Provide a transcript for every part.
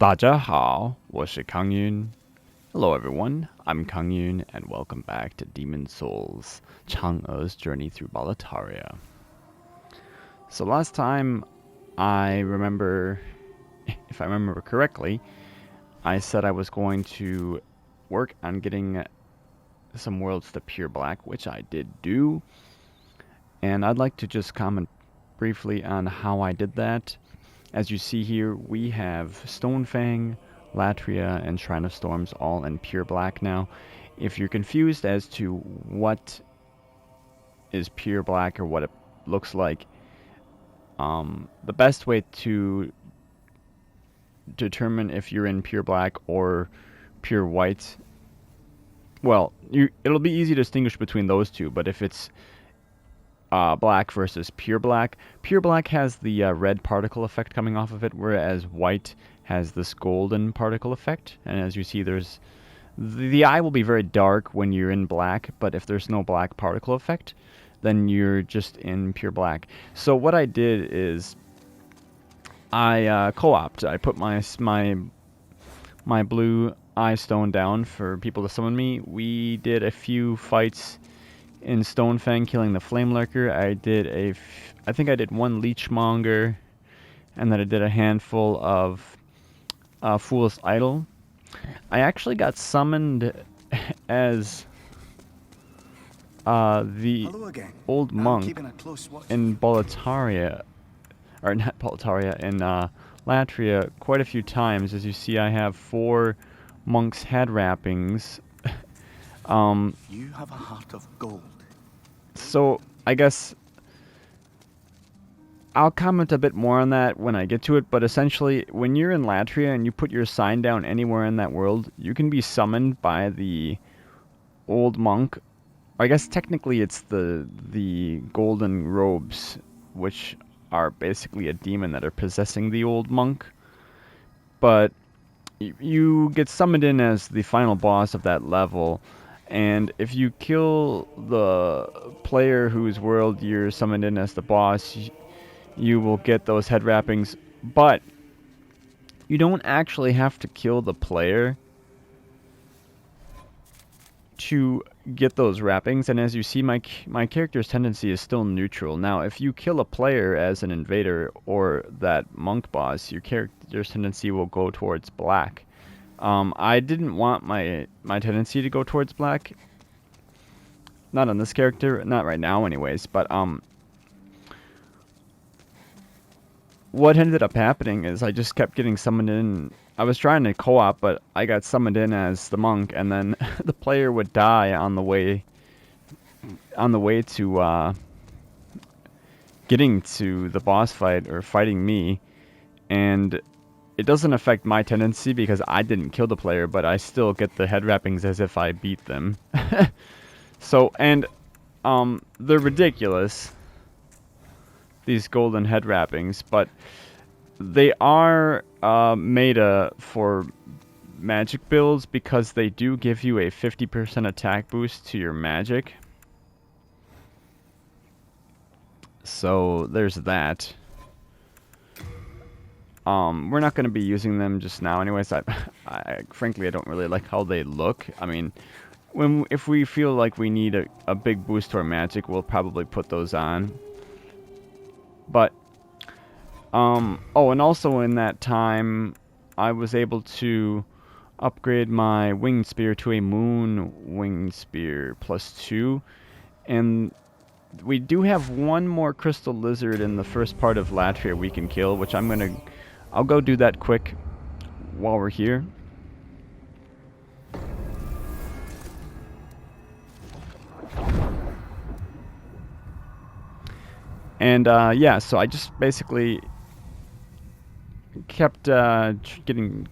大家好，我是康云. Hello everyone, I'm Kang Yun, and welcome back to Demon Souls, Chang'e's journey through Boletaria. So last time, I remember, if I remember correctly, I said I was going to work on getting some worlds to pure black, which I did do. And I'd like to just comment briefly on how I did that. As you see here, we have Stonefang, Latria, and Shrine of Storms all in pure black now. If you're confused as to what is pure black or what it looks like, the best way to determine if you're in pure black or pure white, well, it'll be easy to distinguish between those two, but if it's black versus pure black has the red particle effect coming off of it, whereas white has this golden particle effect. And as you see, there's the eye will be very dark when you're in black, but if there's no black particle effect, then you're just in pure black. So what I did is I co-opted. I put my blue eye stone down for people to summon me. We did a few fights in Stonefang, killing the Flame Lurker. I think I did one Leechmonger, and then I did a handful of Fool's Idol. I actually got summoned as the old monk in Boletaria, or not Boletaria, in Latria quite a few times. As you see, I have 4 monks' head wrappings. You have a heart of gold. So, I guess I'll comment a bit more on that when I get to it, but essentially, when you're in Latria and you put your sign down anywhere in that world, you can be summoned by the old monk. I guess technically it's the golden robes, which are basically a demon that are possessing the old monk. But you get summoned in as the final boss of that level. And if you kill the player whose world you're summoned in as the boss, you will get those head wrappings. But you don't actually have to kill the player to get those wrappings. And as you see, my character's tendency is still neutral. Now, if you kill a player as an invader or that monk boss, your character's tendency will go towards black. I didn't want my tendency to go towards black. Not on this character, not right now anyways, but what ended up happening is I just kept getting summoned in. I was trying to co-op, but I got summoned in as the monk, and then the player would die on the way to getting to the boss fight or fighting me, and it doesn't affect my tendency because I didn't kill the player, but I still get the head wrappings as if I beat them. So, and they're ridiculous, these golden head wrappings, but they are made for magic builds because they do give you a 50% attack boost to your magic. So there's that. We're not going to be using them just now anyways. Frankly, I don't really like how they look. I mean, if we feel like we need a big boost to our magic, we'll probably put those on. But, oh, and also in that time, I was able to upgrade my winged spear to a moon winged spear +2. And we do have one more crystal lizard in the first part of Latria we can kill, which I'll go do that quick while we're here. And yeah, so I just basically kept getting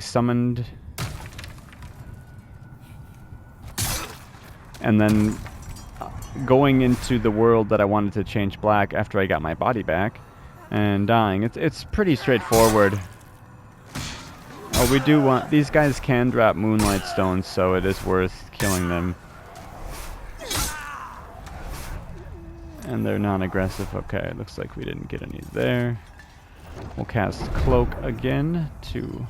summoned, and then going into the world that I wanted to change black after I got my body back, and dying. It's pretty straightforward. Oh, we do want... These guys can drop moonlight stones, so it is worth killing them. And they're non-aggressive. Okay, it looks like we didn't get any there. We'll cast Cloak again to...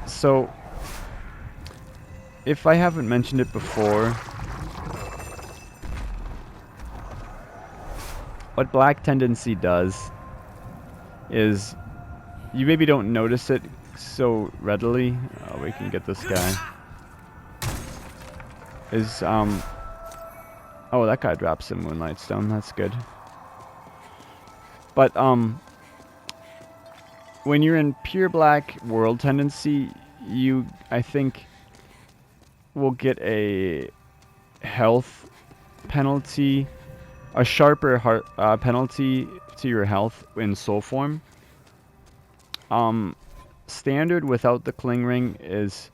So, if I haven't mentioned it before, what Black Tendency does is, you maybe don't notice it so readily. We can get this guy. Oh, that guy drops a Moonlight Stone. That's good. But when you're in pure black world tendency, you, I think, will get a health penalty, a sharper penalty to your health in soul form. Standard without the Cling Ring is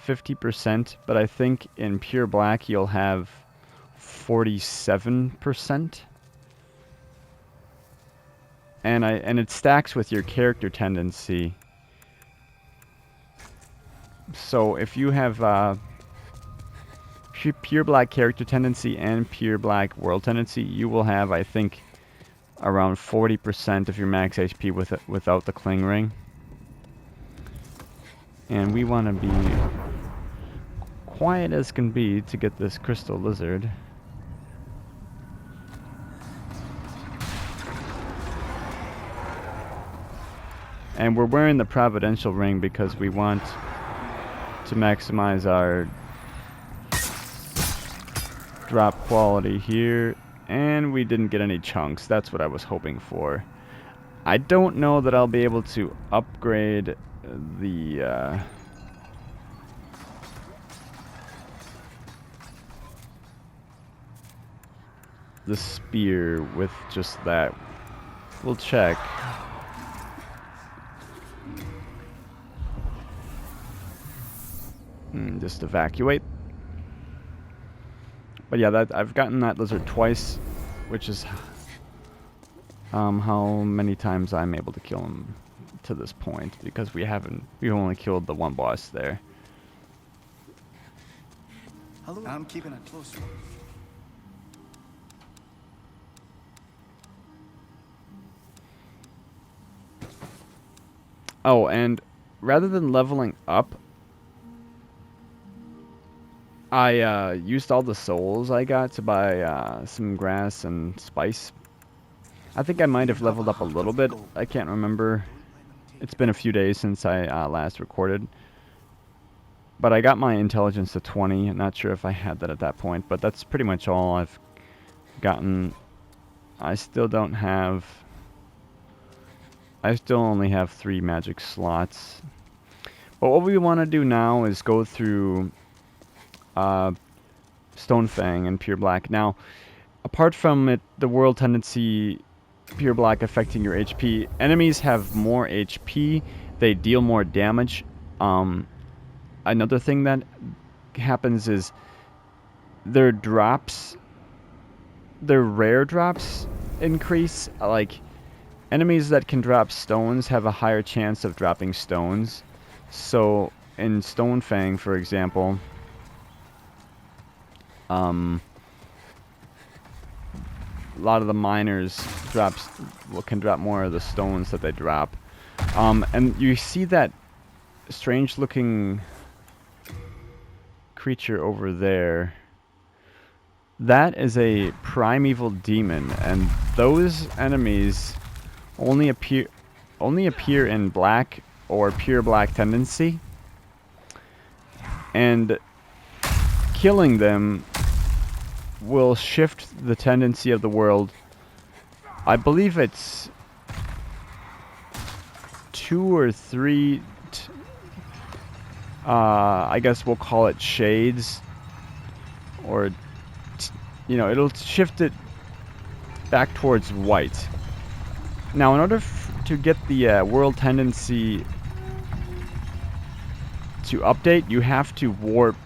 50%, but I think in pure black you'll have 47%. And it stacks with your character tendency. So if you have pure black character tendency and pure black world tendency, you will have, I think, around 40% of your max HP without the Cling Ring. And we want to be quiet as can be to get this crystal lizard. And we're wearing the Providential Ring because we want to maximize our drop quality here. And we didn't get any chunks. That's what I was hoping for. I don't know that I'll be able to upgrade the spear with just that. We'll check. Just evacuate. But yeah, that I've gotten that lizard twice, which is how many times I'm able to kill him to this point, because we've only killed the one boss there. Hello. I'm keeping it close. Oh, and rather than leveling up, I used all the souls I got to buy some grass and spice. I think I might have leveled up a little bit. I can't remember. It's been a few days since I last recorded. But I got my intelligence to 20. I'm not sure if I had that at that point, but that's pretty much all I've gotten. I still don't have... I still only have 3 magic slots. But what we want to do now is go through Stonefang and Pure Black. Now, apart from it, the world tendency, Pure Black affecting your HP, enemies have more HP, they deal more damage. Another thing that happens is their drops, their rare drops increase. Like, enemies that can drop stones have a higher chance of dropping stones. So, in Stonefang, for example, a lot of the miners can drop more of the stones that they drop. And you see that strange looking creature over there. That is a Primeval Demon, and those enemies only appear in black or pure black tendency. And killing them will shift the tendency of the world. I believe it's 2 or 3 I guess we'll call it shades, or it'll shift it back towards white. Now, in order to get the world tendency to update, you have to warp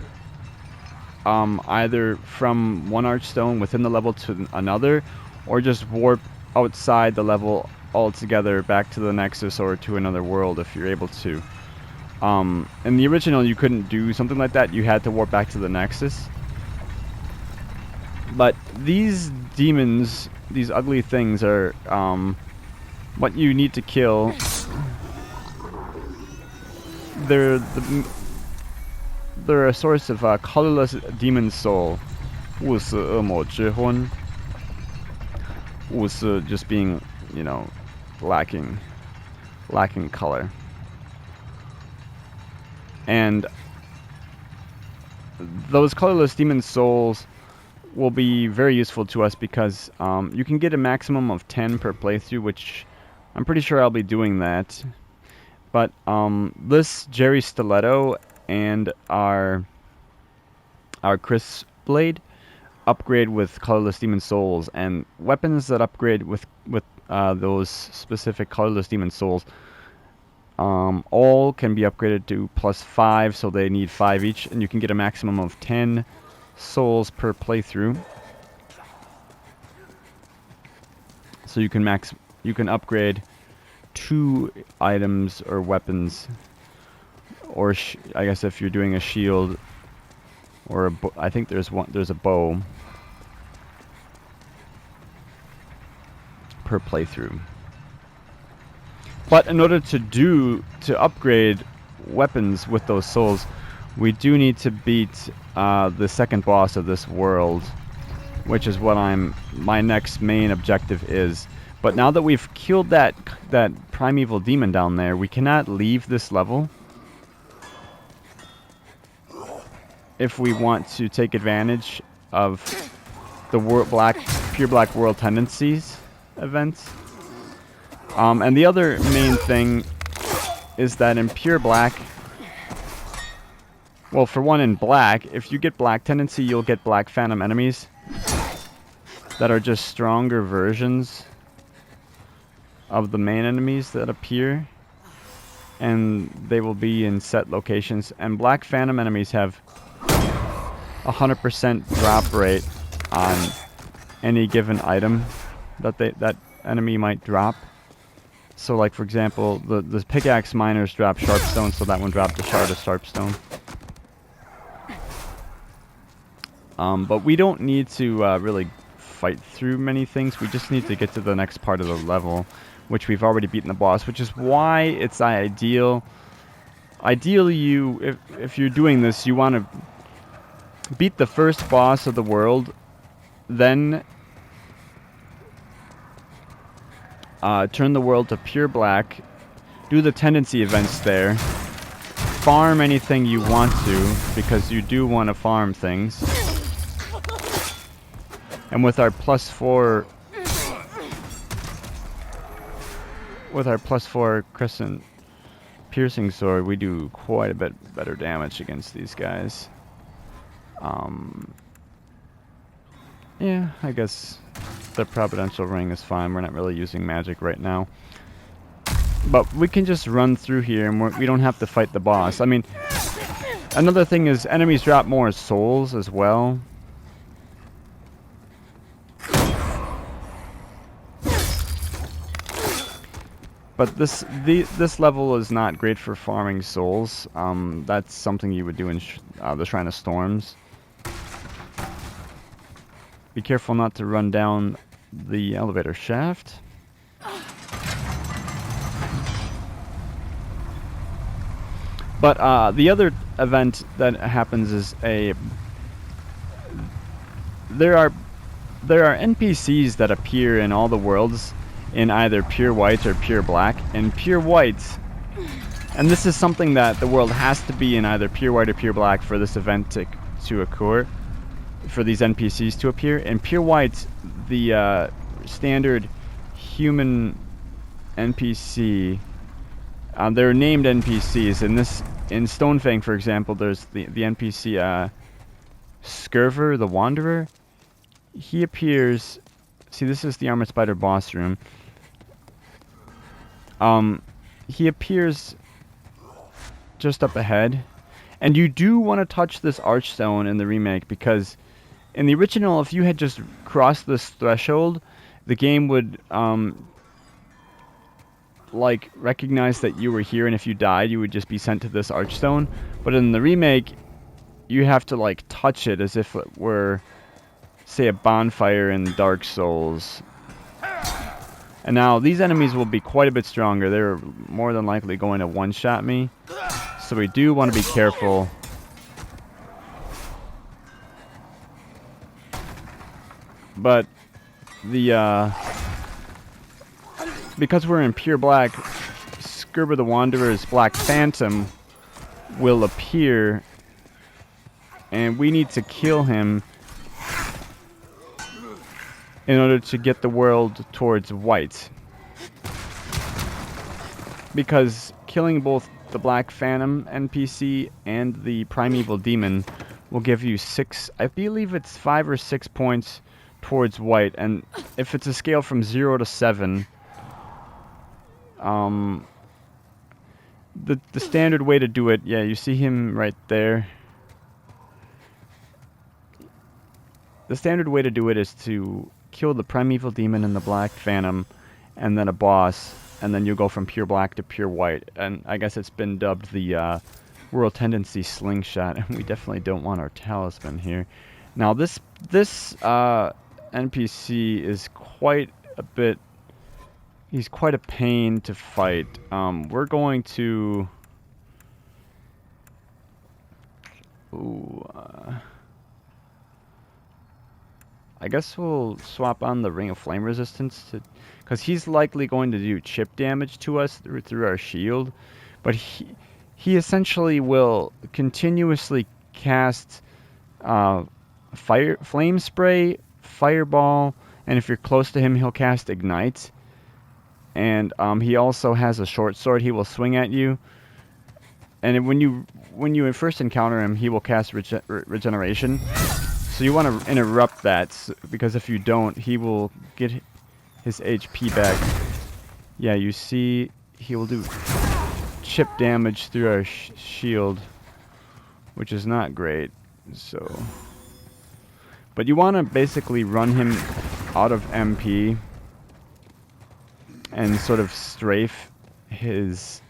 either from one archstone within the level to another, or just warp outside the level altogether back to the Nexus or to another world if you're able to. In the original, you couldn't do something like that. You had to warp back to the Nexus. But these demons, these ugly things, are what you need to kill. They're a source of colorless demon soul. 物是恶魔之魂. 物是 just being, you know, lacking color. And those colorless demon souls will be very useful to us because you can get a maximum of 10 per playthrough, which I'm pretty sure I'll be doing that. But this Jerry Stiletto and our Chris Blade upgrade with colorless demon souls, and weapons that upgrade with those specific colorless demon souls all can be upgraded to +5, so they need 5 each, and you can get a maximum of 10 souls per playthrough. So you can upgrade 2 items or weapons, or I guess if you're doing a shield or I think there's a bow per playthrough. But in order to upgrade weapons with those souls, we do need to beat the second boss of this world, which is what my next main objective is. But now that we've killed that primeval demon down there, we cannot leave this level if we want to take advantage of the pure black world tendencies events. And the other main thing is that in pure black, well, for one, in black, if you get black tendency, you'll get Black Phantom enemies that are just stronger versions of the main enemies that appear, and they will be in set locations. And Black Phantom enemies have 100% drop rate on any given item that enemy might drop. So, like, for example, the pickaxe miners drop sharpstone, so that one dropped a shard of sharpstone. But we don't need to really fight through many things. We just need to get to the next part of the level, which we've already beaten the boss, which is why it's ideal. Ideally, if you're doing this, you want to beat the first boss of the world, then turn the world to pure black, do the tendency events there, farm anything you want to, because you do want to farm things. And with our +4 crescent piercing sword, we do quite a bit better damage against these guys. Yeah, I guess the Providential Ring is fine. We're not really using magic right now. But we can just run through here and we don't have to fight the boss. I mean, another thing is enemies drop more souls as well. But this level is not great for farming souls. That's something you would do in the Shrine of Storms. Be careful not to run down the elevator shaft. But the other event that happens is there are NPCs that appear in all the worlds in either pure white or pure black. And pure white, and this is something that the world has to be in either pure white or pure black for this event to occur, for these NPCs to appear. In pure white, the standard human NPC, they're named NPCs. In Stonefang, for example, there's the NPC Scirvir, the Wanderer. He appears. See, this is the Armored Spider boss room. He appears just up ahead, and you do want to touch this Archstone in the remake, because in the original, if you had just crossed this threshold, the game would like recognize that you were here, and if you died, you would just be sent to this Archstone. But in the remake, you have to like touch it as if it were say, a bonfire in Dark Souls. And now these enemies will be quite a bit stronger. They're more than likely going to one-shot me. So we do want to be careful. But the because we're in pure black, Scirvir the Wanderer's Black Phantom will appear, and we need to kill him in order to get the world towards white. Because killing both the Black Phantom NPC and the Primeval Demon will give you 6, I believe it's 5 or 6 points towards white. And if it's a scale from 0 to 7, the standard way to do it, yeah, you see him right there. The standard way to do it is to kill the Primeval Demon and the Black Phantom, and then a boss, and then you go from pure black to pure white. And I guess it's been dubbed the World Tendency Slingshot, and we definitely don't want our Talisman here. Now this NPC is quite a bit... He's quite a pain to fight. We're going to... I guess we'll swap on the Ring of Flame Resistance, because he's likely going to do chip damage to us through our shield. But he essentially will continuously cast Flame Spray, Fireball, and if you're close to him, he'll cast Ignite. And he also has a short sword he will swing at you. And when you first encounter him, he will cast Regeneration. So you want to interrupt that, because if you don't, he will get his HP back. Yeah, you see, he will do chip damage through our shield, which is not great. So, but you want to basically run him out of MP and sort of strafe his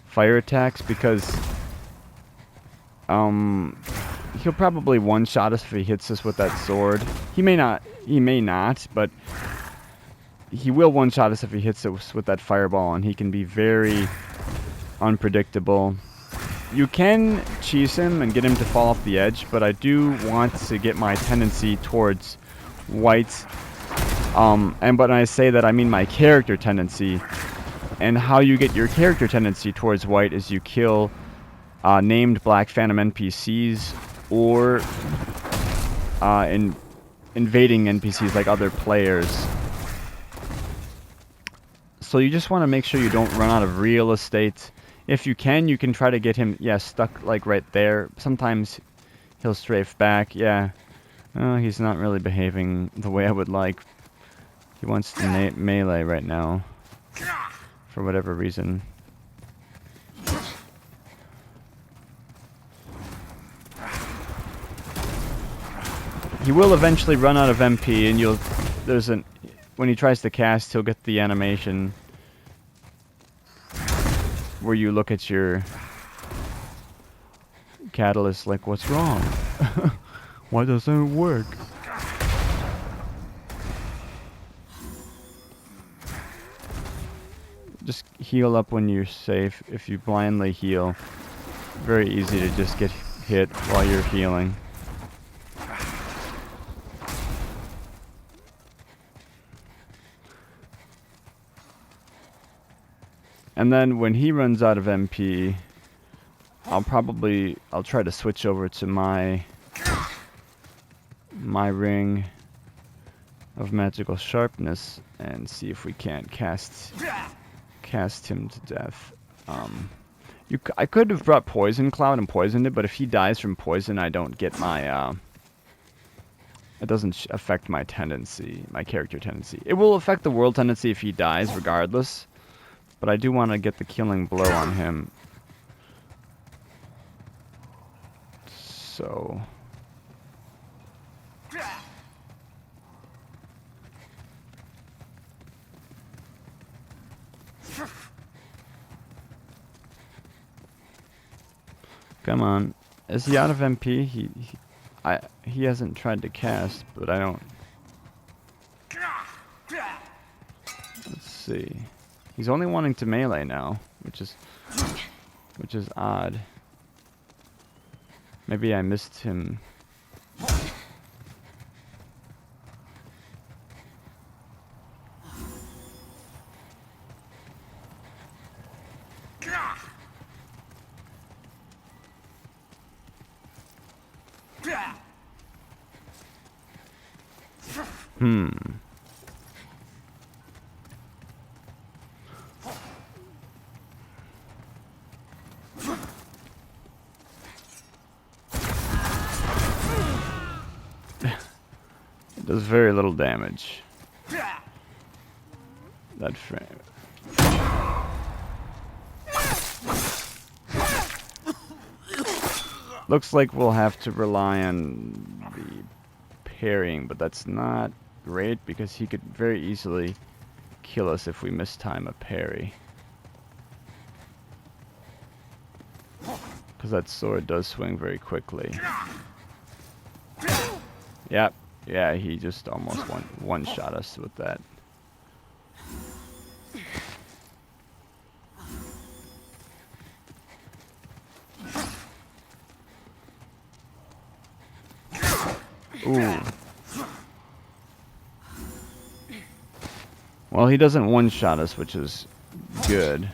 fire attacks, because he'll probably one-shot us if he hits us with that sword. He may not, but he will one-shot us if he hits us with that fireball, and he can be very unpredictable. You can cheese him and get him to fall off the edge, but I do want to get my tendency towards white. And when I say that, I mean my character tendency. And how you get your character tendency towards white is you kill named Black Phantom NPCs, or invading NPCs like other players. So you just want to make sure you don't run out of real estate. If you can try to get him, stuck like right there. Sometimes he'll strafe back, he's not really behaving the way I would like. He wants to melee right now, for whatever reason. He will eventually run out of MP, and when he tries to cast, he'll get the animation where you look at your catalyst like, what's wrong? Why doesn't it work? Just heal up when you're safe. If you blindly heal, very easy to just get hit while you're healing. And then when he runs out of MP, I'll try to switch over to my ring of magical sharpness and see if we can't cast him to death. I could have brought Poison Cloud and poisoned it, but if he dies from poison, I don't get my it doesn't affect my tendency, my character tendency. It will affect the world tendency if he dies regardless. But I do want to get the killing blow on him. So... Come on. Is he out of MP? He hasn't tried to cast, but I don't... Let's see. He's only wanting to melee now, which is odd. Maybe I missed him. It does very little damage. That frame. Looks like we'll have to rely on the parrying, but that's not great because he could very easily kill us if we mistime a parry. Because that sword does swing very quickly. Yep. Yeah, he just almost one-shot us with that. Ooh. Well, he doesn't one-shot us, which is good.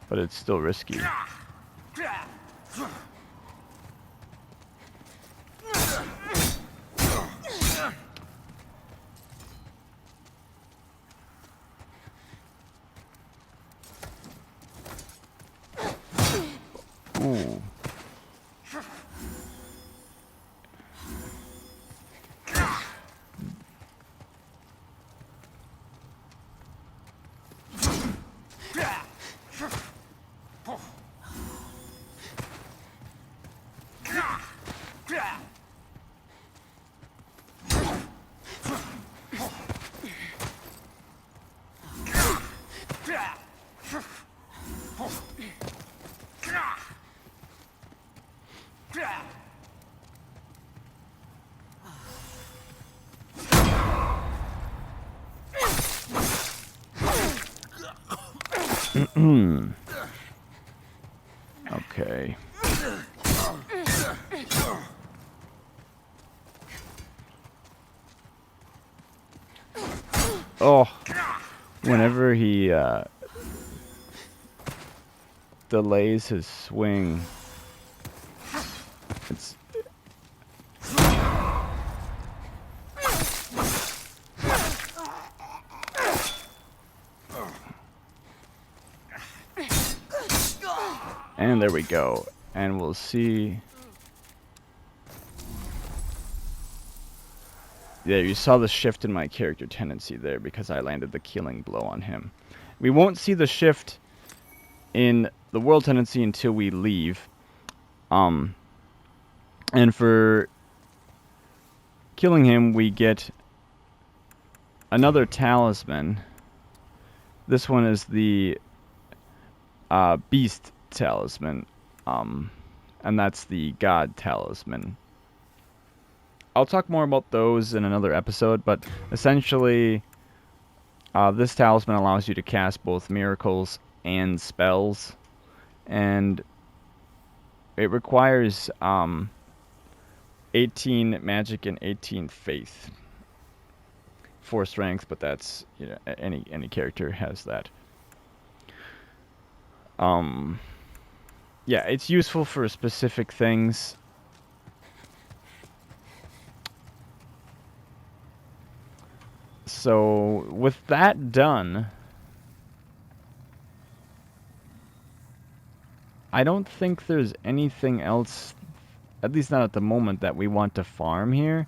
But it's still risky. Ooh. Okay. Oh, whenever he delays his swing, it's and there we go, and we'll see. Yeah, you saw the shift in my character tendency there because I landed the killing blow on him. We won't see the shift in the world tendency until we leave. And for killing him, we get another talisman. This one is the Beast Talisman, and that's the God Talisman. I'll talk more about those in another episode, but essentially, this talisman allows you to cast both miracles and spells, and it requires 18 magic and 18 faith for strength, but that's, you know, any character has that. Yeah, it's useful for specific things. So, with that done, I don't think there's anything else, at least not at the moment, that we want to farm here.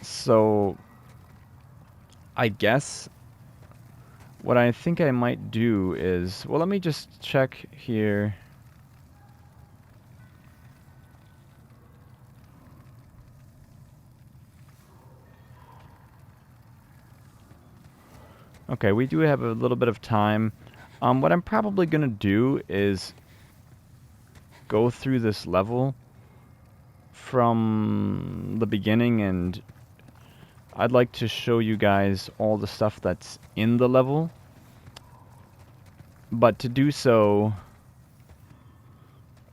So, I guess what I think I might do is, well, let me just check here. Okay, we do have a little bit of time. What I'm probably going to do is go through this level from the beginning, and I'd like to show you guys all the stuff that's in the level. But to do so,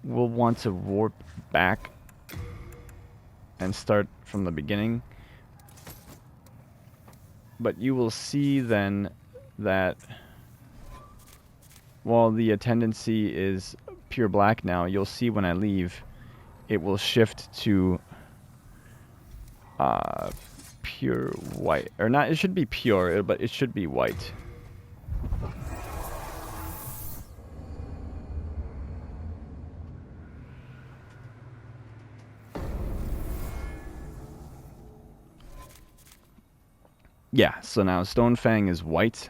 we'll want to warp back and start from the beginning. But you will see then that while the tendency is pure black now, you'll see when I leave, it will shift to pure white. Or not, it should be pure, but it should be white. Yeah, so now Stonefang is white.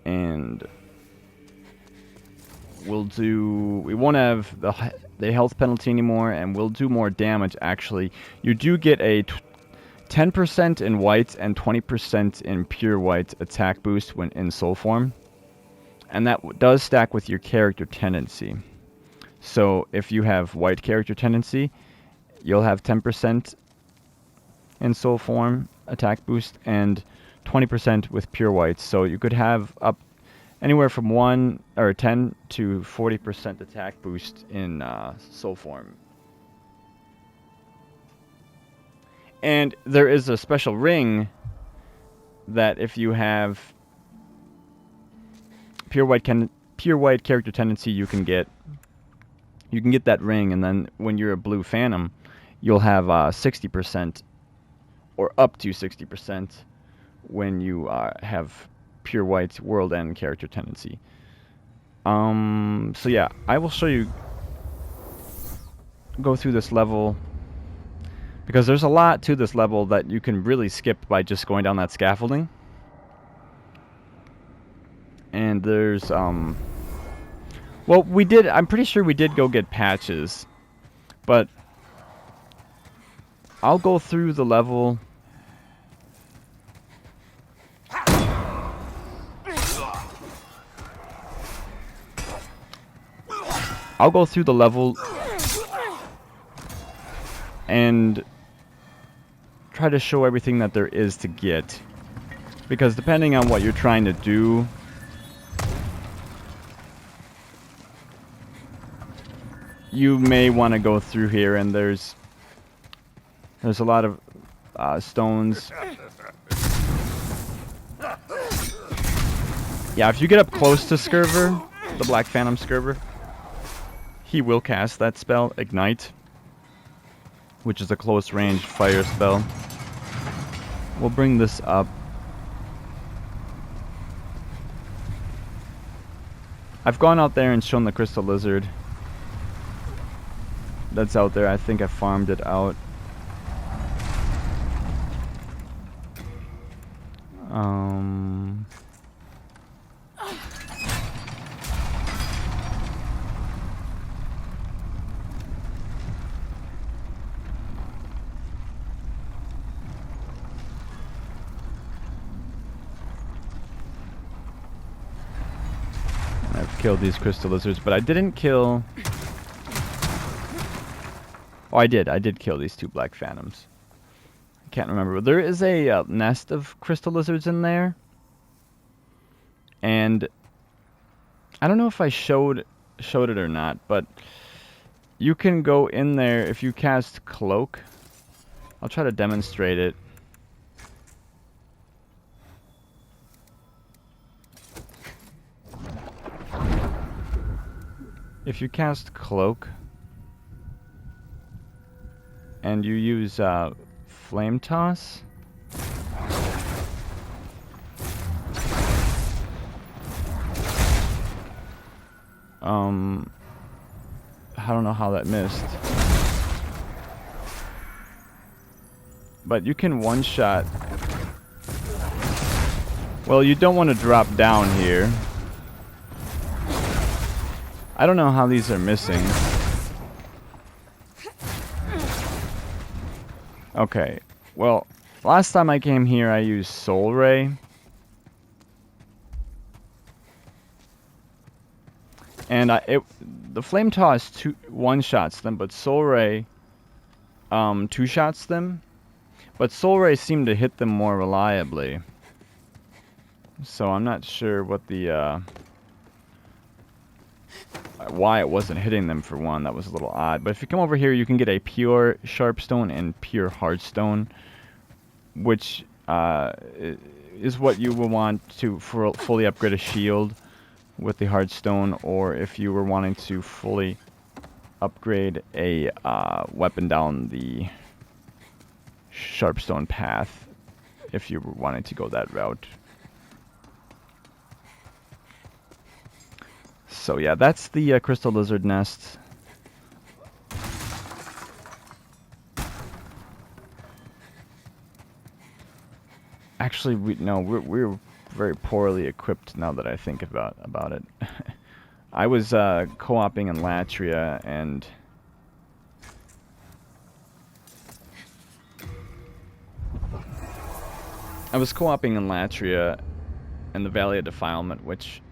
And we won't have the health penalty anymore, and we'll do more damage actually. You do get a 10% in white and 20% in pure white attack boost when in soul form. And that does stack with your character tendency. So if you have white character tendency, you'll have 10% in soul form attack boost and 20% with pure white. So you could have up anywhere from 10 to 40% attack boost in soul form. And there is a special ring that if you have pure white character tendency, you can get that ring, and then when you're a blue phantom, you'll have 60% or up to 60% when you have pure white world end character tendency. So yeah, I will show you, go through this level, because there's a lot to this level that you can really skip by just going down that scaffolding. And there's well, I'm pretty sure we did go get patches, but I'll go through the level. I'll go through the level and try to show everything that there is to get, because depending on what you're trying to do, you may want to go through here, and there's a lot of stones. Yeah, if you get up close to Scirvir, the Black Phantom Scirvir, he will cast that spell, Ignite, which is a close range fire spell. We'll bring this up. I've gone out there and shown the crystal lizard that's out there. I think I farmed it out. I've killed these crystal lizards, but I didn't kill... Oh, I did kill these two black phantoms. I can't remember, but there is a nest of crystal lizards in there. And I don't know if I showed it or not, but you can go in there if you cast Cloak. I'll try to demonstrate it. If you cast Cloak and you use Flame Toss, I don't know how that missed, but you can one-shot. Well, you don't want to drop down here. I don't know how these are missing. Okay, well, last time I came here I used Soul Ray. And the Flame Toss one-shots them, but Soul Ray two-shots them. But Soul Ray seemed to hit them more reliably. So I'm not sure what the why it wasn't hitting them for one. That was a little odd. But if you come over here, you can get a pure Sharpstone and pure Hardstone, which is what you will want to fully upgrade a shield with the Hardstone, or if you were wanting to fully upgrade a weapon down the Sharpstone path, if you were wanting to go that route. So yeah, that's the Crystal Lizard Nest. Actually, we're very poorly equipped now that I think about it. I was co-oping in Latria, and in the Valley of Defilement, which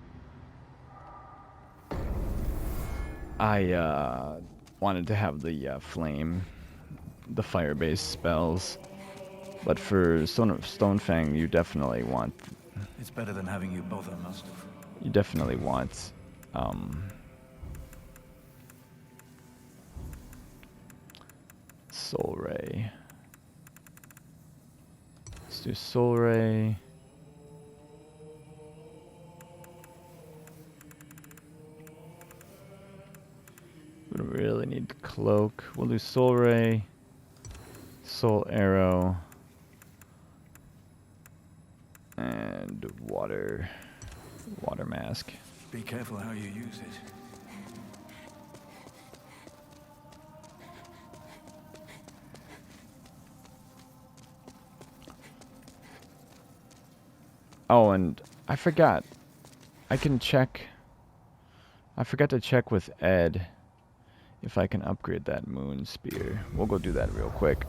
I wanted to have the the fire-based spells. But for Stonefang, you definitely want... It's better than having you bother, Master. You definitely want... Soul Ray. Let's do Soul Ray. We don't really need the Cloak. We'll do Soul Ray. Soul Arrow. And water mask. Be careful how you use it. Oh, and I forgot. I can check. I forgot to check with Ed if I can upgrade that Moon Spear. We'll go do that real quick.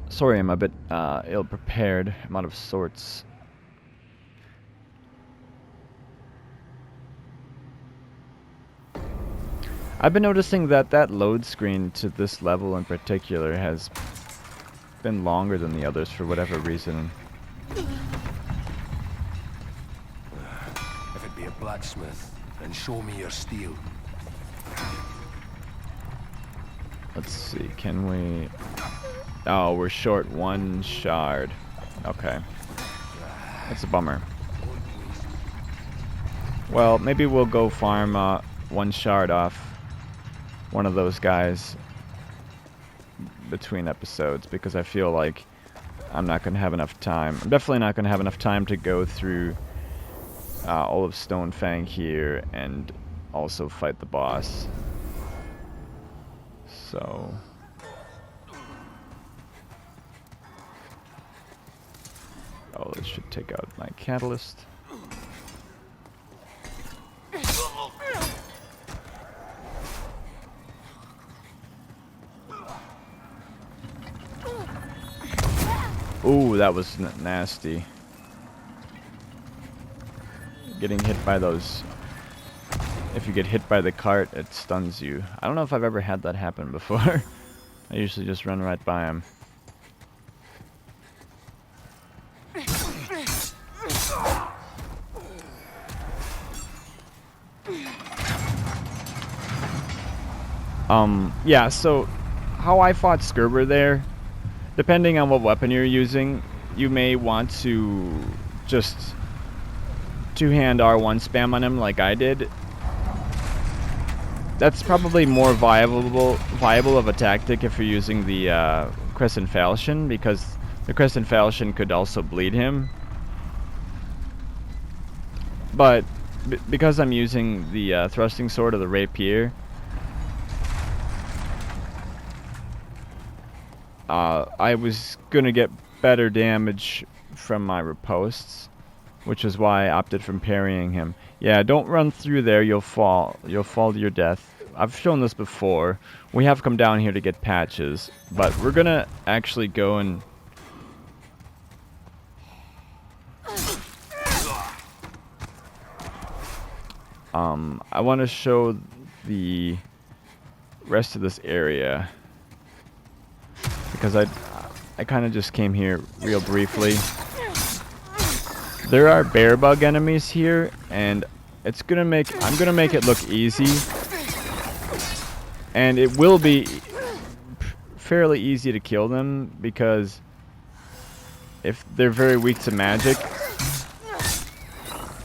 Sorry, I'm a bit ill-prepared. I'm out of sorts. I've been noticing that load screen to this level in particular has been longer than the others for whatever reason. If it be a blacksmith, then show me your steel. Let's see, can we... Oh, we're short one shard. Okay. That's a bummer. Well, maybe we'll go farm one shard off one of those guys between episodes, because I feel like I'm not going to have enough time. I'm definitely not going to have enough time to go through all of Stonefang here and also fight the boss. So... Oh, this should take out my catalyst. Ooh, that was nasty. Getting hit by those... If you get hit by the cart, it stuns you. I don't know if I've ever had that happen before. I usually just run right by him. Yeah, so how I fought Scirvir there, depending on what weapon you're using, you may want to just two-hand R1 spam on him like I did. That's probably more viable of a tactic if you're using the Crescent Falchion, because the Crescent Falchion could also bleed him. But because I'm using the Thrusting Sword or the Rapier, I was gonna get better damage from my riposts, which is why I opted from parrying him. Yeah, don't run through there, you'll fall. You'll fall to your death. I've shown this before. We have come down here to get patches, but we're gonna actually go and... I want to show the rest of this area because I kind of just came here real briefly. There are bear bug enemies here, and I'm gonna make it look easy, and it will be fairly easy to kill them because if they're very weak to magic.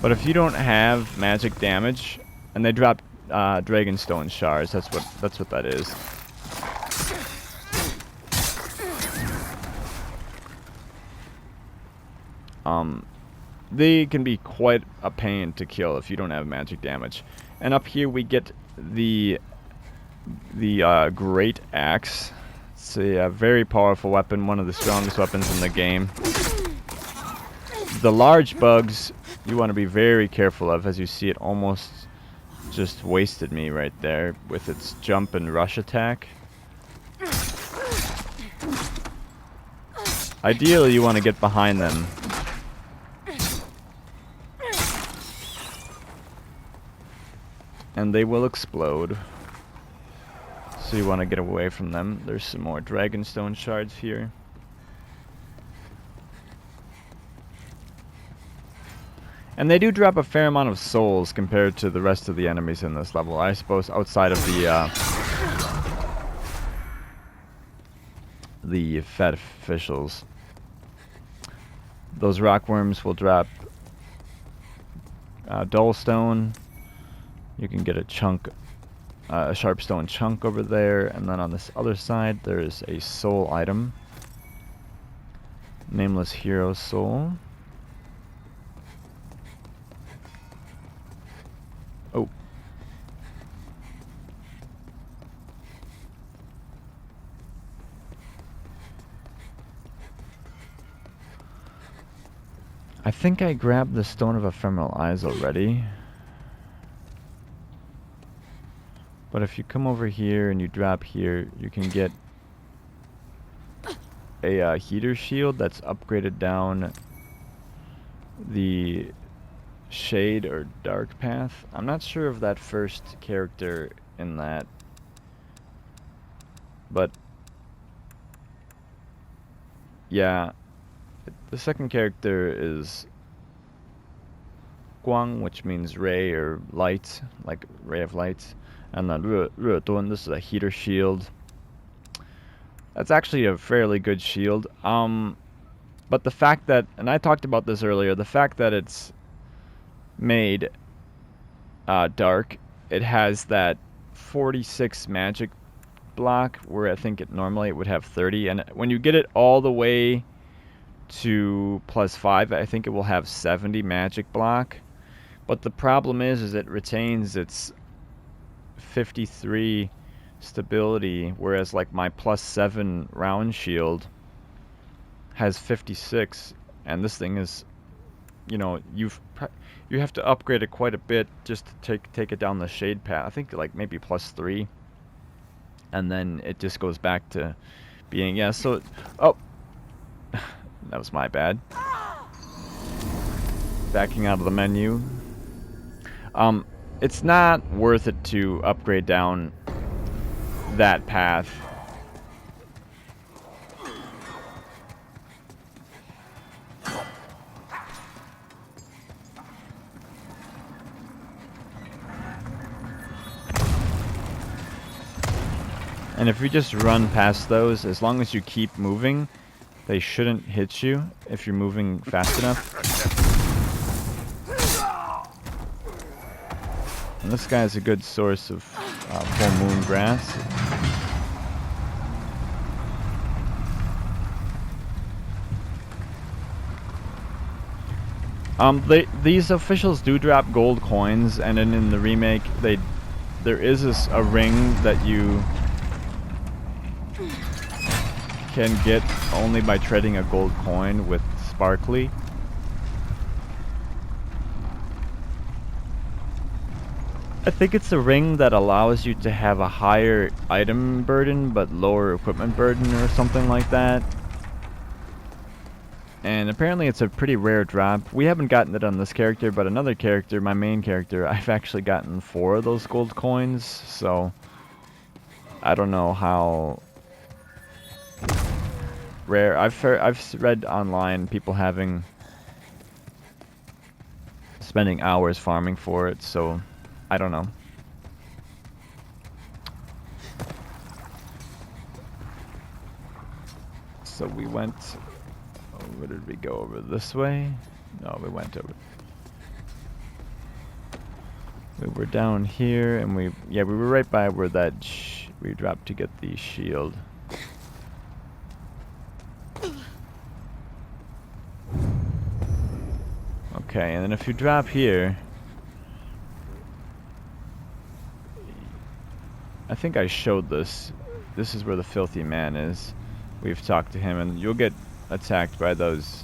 But if you don't have magic damage, and they drop Dragonstone shards, that's what that is. They can be quite a pain to kill if you don't have magic damage. And up here we get the Great Axe. It's a very powerful weapon, one of the strongest weapons in the game. The large bugs you want to be very careful of. As you see, it almost just wasted me right there with its jump and rush attack. Ideally, you want to get behind them. And they will explode. So you want to get away from them. There's some more Dragonstone shards here. And they do drop a fair amount of souls compared to the rest of the enemies in this level. I suppose outside of the fat officials. Those rockworms will drop dullstone. You can get a chunk, a sharpstone chunk over there, and then on this other side there is a soul item. Nameless Hero Soul. Oh. I think I grabbed the Stone of Ephemeral Eyes already. But if you come over here and you drop here, you can get a heater shield that's upgraded down the shade or dark path. I'm not sure of that first character in that, but yeah, the second character is Guang, which means ray or light, like ray of light. And then Ruodun, this is a heater shield. That's actually a fairly good shield. But the fact that, and I talked about this earlier, the fact that it's made dark, it has that 46 magic block, where I think normally it would have 30. And when you get it all the way to +5, I think it will have 70 magic block. But the problem is it retains its 53 stability, whereas like my +7 round shield has 56, and this thing is, you know, you have to upgrade it quite a bit just to take it down the shade path. I think like maybe +3, and then it just goes back to being, yeah. So oh, that was my bad. Backing out of the menu. It's not worth it to upgrade down that path. And if you just run past those, as long as you keep moving, they shouldn't hit you if you're moving fast enough. And this guy is a good source of full moon grass. These officials do drop gold coins, and then in the remake, there is a ring that you can get only by trading a gold coin with Sparkly. I think it's a ring that allows you to have a higher item burden but lower equipment burden or something like that. And apparently it's a pretty rare drop. We haven't gotten it on this character, but another character, my main character, I've actually gotten 4 of those gold coins, so I don't know how rare. I've read online people spending hours farming for it, so I don't know. So we went. Where did we go? Over this way? No, we went over. We were down here, and we were right by where that we dropped to get the shield. Okay, and then if you drop here, I think I showed this. This is where the filthy man is. We've talked to him, and you'll get attacked by those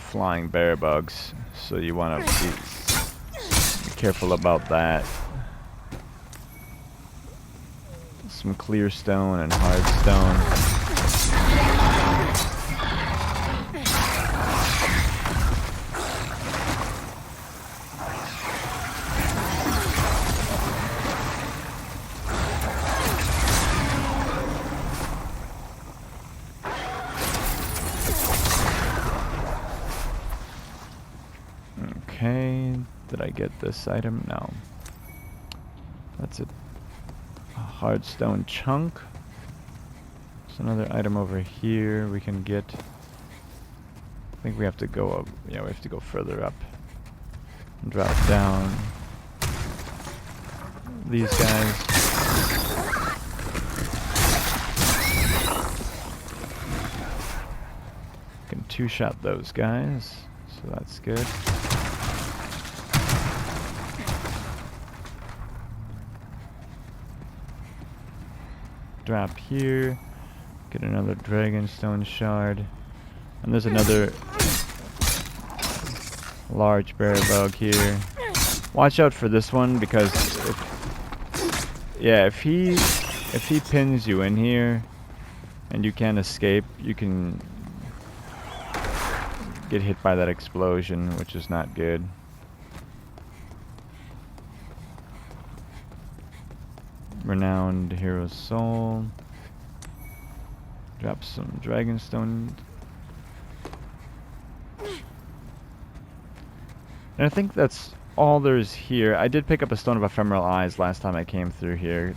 flying bear bugs, so you want to be careful about that. Some clear stone and hard stone. Okay, did I get this item? No. That's a hard stone chunk. There's another item over here we can get. I think we have to go up. Yeah, we have to go further up. And drop down. These guys. Can two-shot those guys, so that's good. Drop here, get another dragonstone shard, and there's another large bear bug here. Watch out for this one, because if he pins you in here and you can't escape, you can get hit by that explosion, which is not good. Renowned Hero's Soul. Drop some Dragonstone. And I think that's all there's here. I did pick up a Stone of Ephemeral Eyes last time I came through here,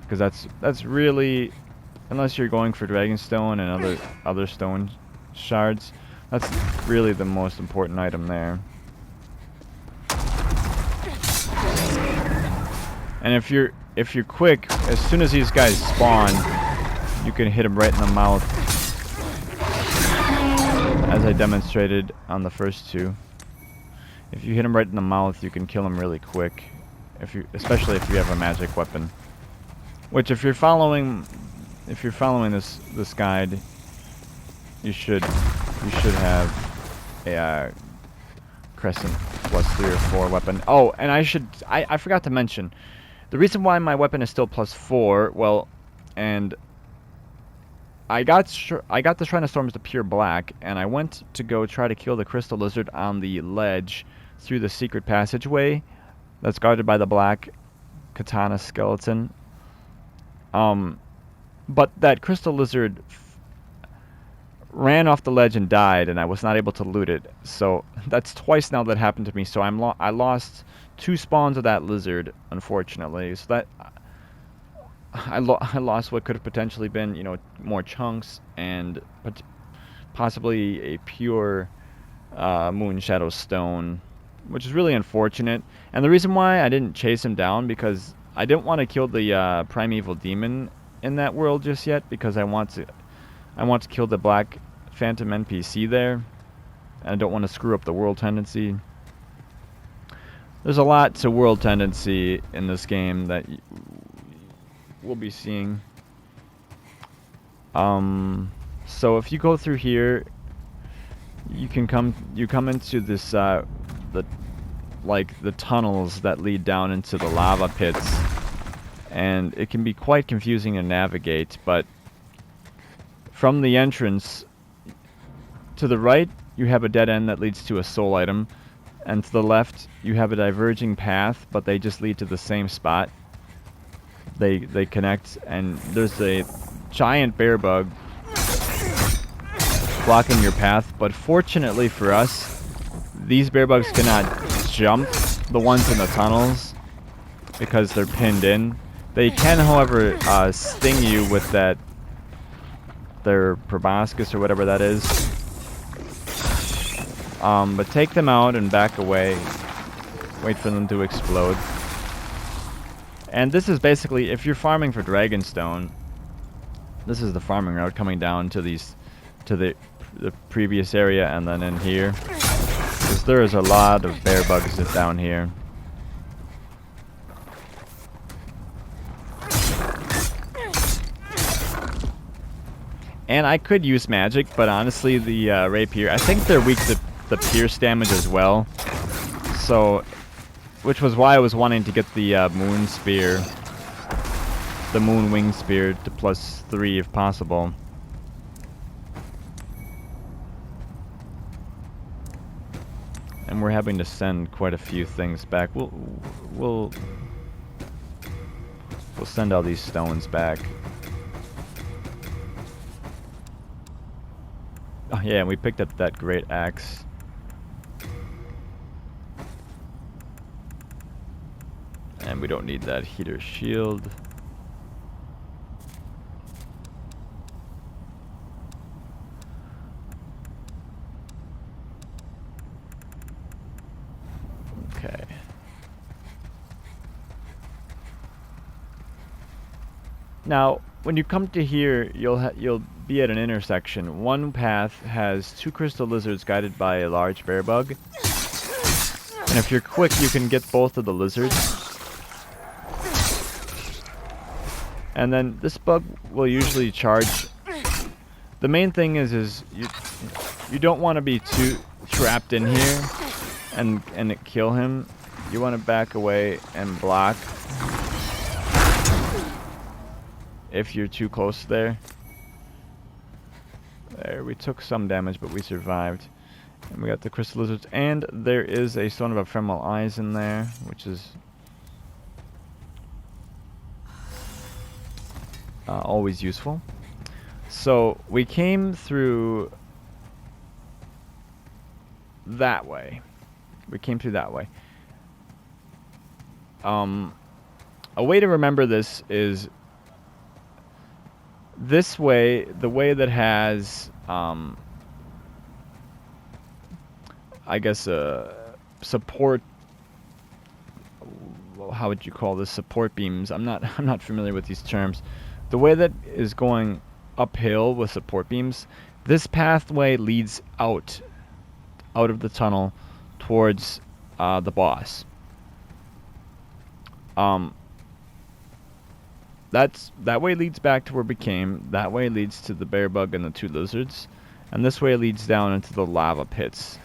because that's really, unless you're going for Dragonstone and other stone shards, that's really the most important item there. And if you're quick, as soon as these guys spawn, you can hit them right in the mouth, as I demonstrated on the first 2. If you hit them right in the mouth, you can kill them really quick, especially if you have a magic weapon. Which, if you're following this guide, you should have a Crescent +3 or 4 weapon. Oh, and I forgot to mention. The reason why my weapon is still +4, well, and I got the Shrine of Storms to pure black, and I went to go try to kill the crystal lizard on the ledge through the secret passageway that's guarded by the black katana skeleton. But that crystal lizard ran off the ledge and died, and I was not able to loot it. So that's twice now that happened to me. So I lost 2 spawns of that lizard, unfortunately. So that I lost what could have potentially been, more chunks and possibly a pure Moon Shadow Stone, which is really unfortunate. And the reason why I didn't chase him down, because I didn't want to kill the Primeval Demon in that world just yet, because I want to kill the Black Phantom NPC there, and I don't want to screw up the world tendency. There's a lot to world tendency in this game that we'll be seeing. So if you go through here, you come into this the tunnels that lead down into the lava pits, and it can be quite confusing to navigate, but from the entrance to the right, you have a dead end that leads to a soul item, and to the left, you have a diverging path, but they just lead to the same spot. They connect, and there's a giant bear bug blocking your path, but fortunately for us, these bear bugs cannot jump the ones in the tunnels because they're pinned in. They can, however, sting you with their proboscis or whatever that is. But take them out and back away. Wait for them to explode. And this is basically, if you're farming for Dragonstone, this is the farming route coming down to the previous area and then in here. Because there is a lot of bear bugs down here. And I could use magic, but honestly the rapier, I think they're weak to the pierce damage as well. So, which was why I was wanting to get the moon spear, the moon wing spear to +3 if possible. And we're having to send quite a few things back. We'll send all these stones back. Oh yeah, and we picked up that great axe. And we don't need that heater shield. Okay. Now, when you come to here, you'll be at an intersection. One path has 2 crystal lizards guided by a large bear bug. And if you're quick, you can get both of the lizards. And then this bug will usually charge. The main thing is you don't want to be too trapped in here and kill him. You want to back away and block if you're too close there. There, we took some damage, but we survived. And we got the crystal lizards, and there is a stone of ephemeral eyes in there, which is always useful. So we came through that way. A way to remember this is this way, the way that has I guess support. How would you call this? Support beams. I'm not familiar with these terms. The way that is going uphill with support beams, this pathway leads out of the tunnel towards the boss. That way leads back to where we came. That way leads to the bear bug and the 2 lizards, and this way leads down into the lava pits.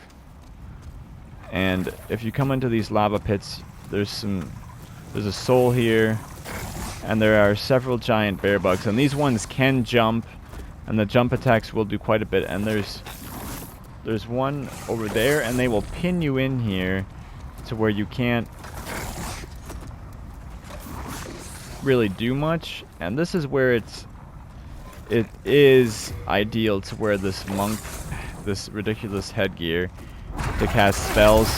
And if you come into these lava pits, there's a soul here, and there are several giant bear bugs, and these ones can jump, and the jump attacks will do quite a bit. And there's one over there, and they will pin you in here to where you can't really do much. And this is where it is ideal to wear this monk, this ridiculous headgear to cast spells.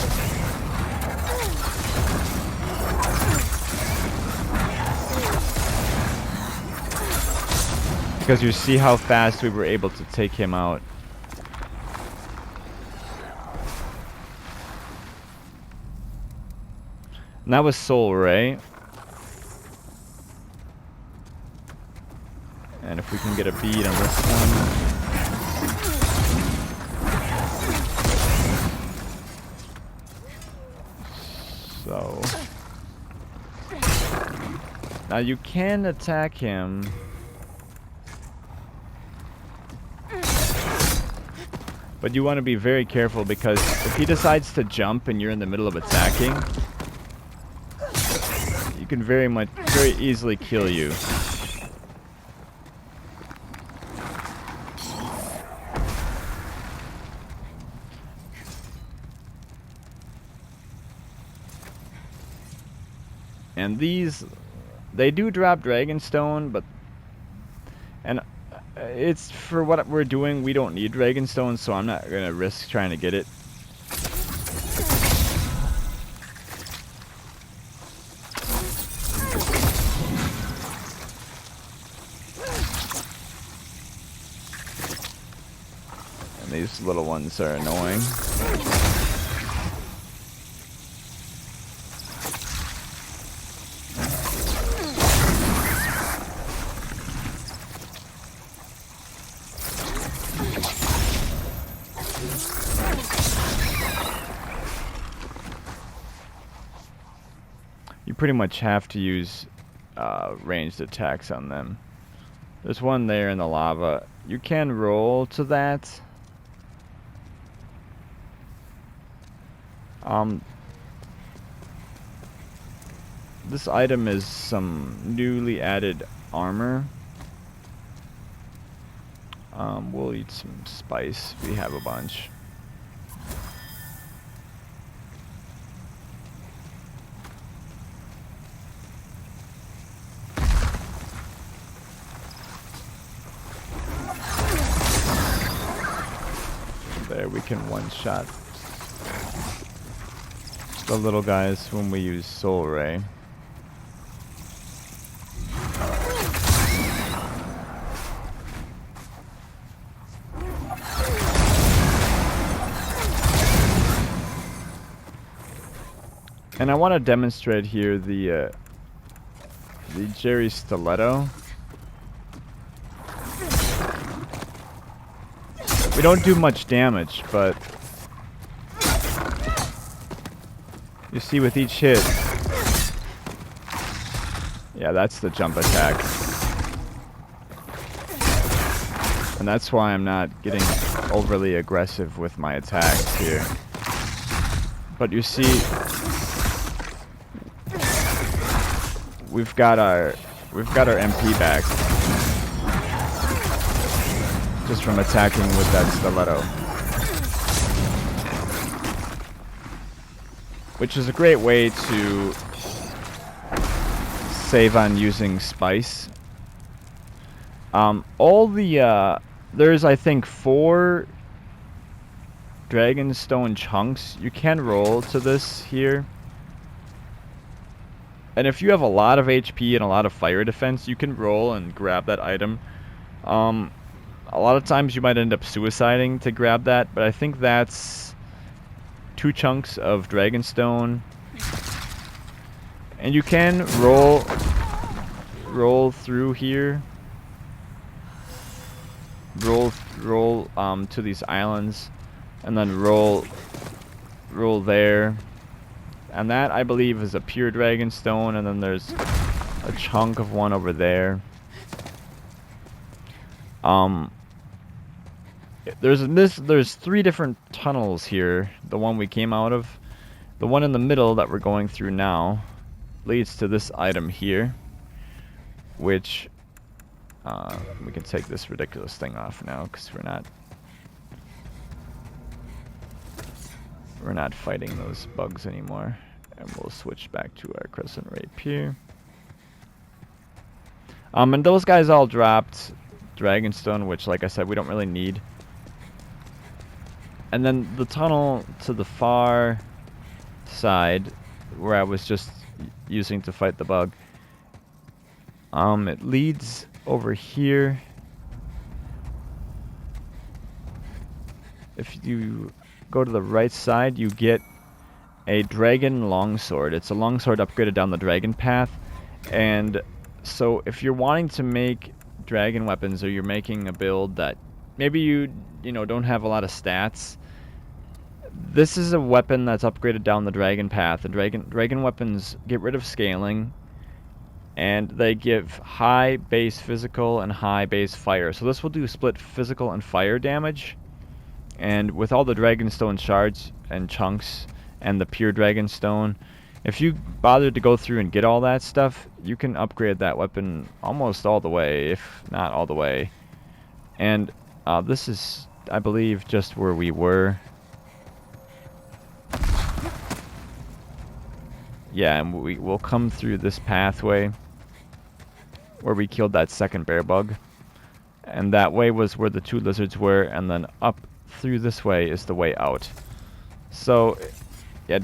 Because you see how fast we were able to take him out. And that was Soul Ray. And if we can get a bead on this one. So. Now you can attack him. But you want to be very careful, because if he decides to jump and you're in the middle of attacking, you can very easily kill you. And these, they do drop Dragonstone, but... And it's for what we're doing, we don't need Dragonstone, so I'm not going to risk trying to get it. And these little ones are annoying. You pretty much have to use ranged attacks on them. There's one there in the lava. You can roll to that. This item is some newly added armor. We'll eat some spice. We have a bunch. There, we can one-shot the little guys when we use Soul Ray. And I want to demonstrate here the Jerry Stiletto. We don't do much damage, but you see with each hit, yeah, that's the jump attack. And that's why I'm not getting overly aggressive with my attacks here. But you see, we've got our MP back. Just from attacking with that stiletto. Which is a great way to save on using spice. There's I think 4 Dragonstone chunks you can roll to this here. And if you have a lot of HP and a lot of fire defense, you can roll and grab that item. A lot of times you might end up suiciding to grab that, but I think that's 2 chunks of Dragonstone. And you can roll through here. Roll to these islands, and then roll there. And that, I believe, is a pure Dragonstone, and then there's a chunk of one over there. There's 3 different tunnels here. The one we came out of, the one in the middle that we're going through now, leads to this item here, which we can take this ridiculous thing off now because we're not fighting those bugs anymore, and we'll switch back to our crescent rapier. And those guys all dropped Dragonstone, which, like I said, we don't really need. And then the tunnel to the far side, where I was just using to fight the bug, it leads over here. If you go to the right side, you get a dragon longsword. It's a longsword upgraded down the dragon path. And so if you're wanting to make dragon weapons, or you're making a build that maybe you don't have a lot of stats, this is a weapon that's upgraded down the dragon path. And dragon weapons get rid of scaling, and they give high base physical and high base fire. So this will do split physical and fire damage. And with all the Dragonstone shards and chunks and the pure Dragonstone, if you bothered to go through and get all that stuff, you can upgrade that weapon almost all the way, if not all the way. And this is, I believe, just where we were. Yeah, and we will come through this pathway where we killed that second bear bug. And that way was where the 2 lizards were, and then up through this way is the way out. So, yeah,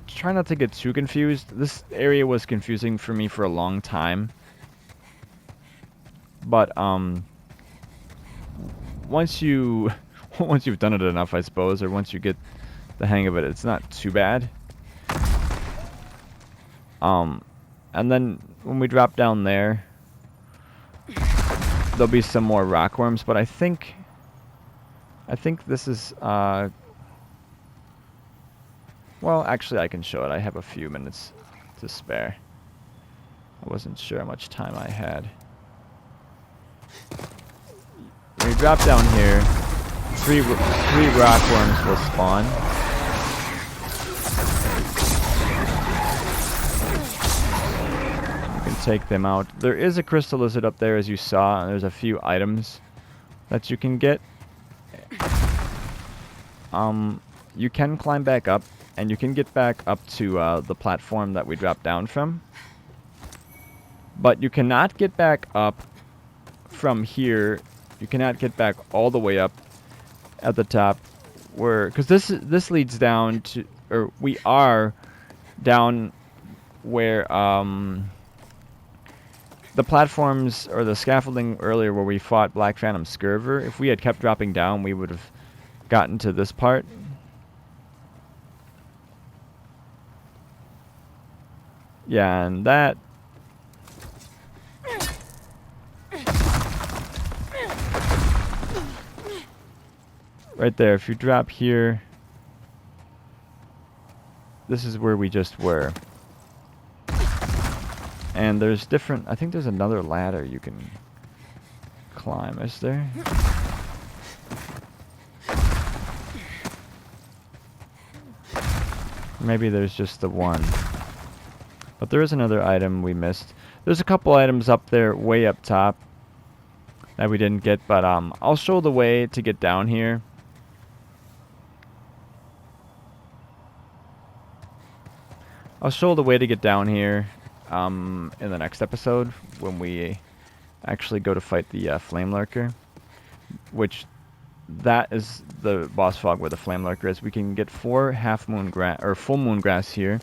try not to get too confused. This area was confusing for me for a long time. But, once you've done it enough, I suppose, or once you get the hang of it, it's not too bad. And then when we drop down there, there'll be some more rockworms, but I think this is, well, actually I can show it. I have a few minutes to spare. I wasn't sure how much time I had. When you drop down here, three rockworms will spawn. Take them out. There is a crystal lizard up there, as you saw, and there's a few items that you can get. You can climb back up, and you can get back up to the platform that we dropped down from. But you cannot get back up from here. You cannot get back all the way up at the top, because this leads down to, or we are down where the platforms, or the scaffolding earlier where we fought Black Phantom Scirvir, if we had kept dropping down, we would have gotten to this part. Yeah, and that... right there, if you drop here, this is where we just were. And there's different... I think there's another ladder you can climb, is there? Maybe there's just the one. But there is another item we missed. There's a couple items up there, way up top, that we didn't get, but I'll show the way to get down here. I'll show the way to get down here in the next episode, when we actually go to fight the Flame Lurker, which that is the boss fog where the Flame Lurker is. We can get 4 half moon grass, or full moon grass here,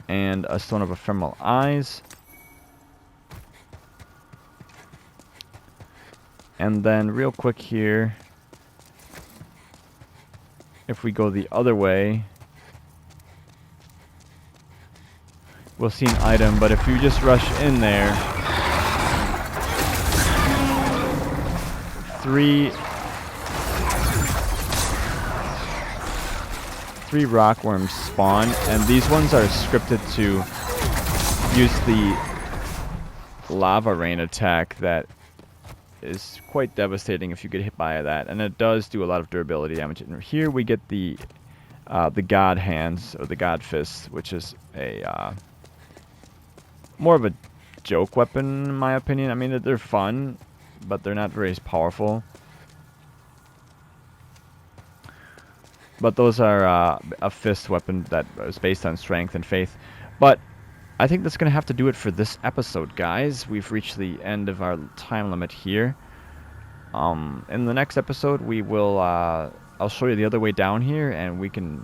and a Stone of Ephemeral Eyes, and then real quick here, if we go the other way, we'll see an item, but if you just rush in there, 3 rockworms spawn, and these ones are scripted to use the lava rain attack that is quite devastating if you get hit by that, and it does do a lot of durability damage. And here we get the god hands, or the god fists, which is a more of a joke weapon, in my opinion. I mean, they're fun, but they're not very powerful. But those are a fist weapon that is based on strength and faith. But I think that's going to have to do it for this episode, guys. We've reached the end of our time limit here. In the next episode, we will... I'll show you the other way down here, and we can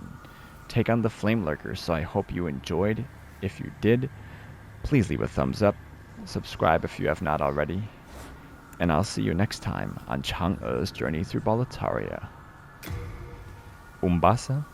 take on the Flame Lurker. So I hope you enjoyed. If you did, please leave a thumbs up. Subscribe if you have not already. And I'll see you next time on Chang'e's journey through Boletaria. Umbasa.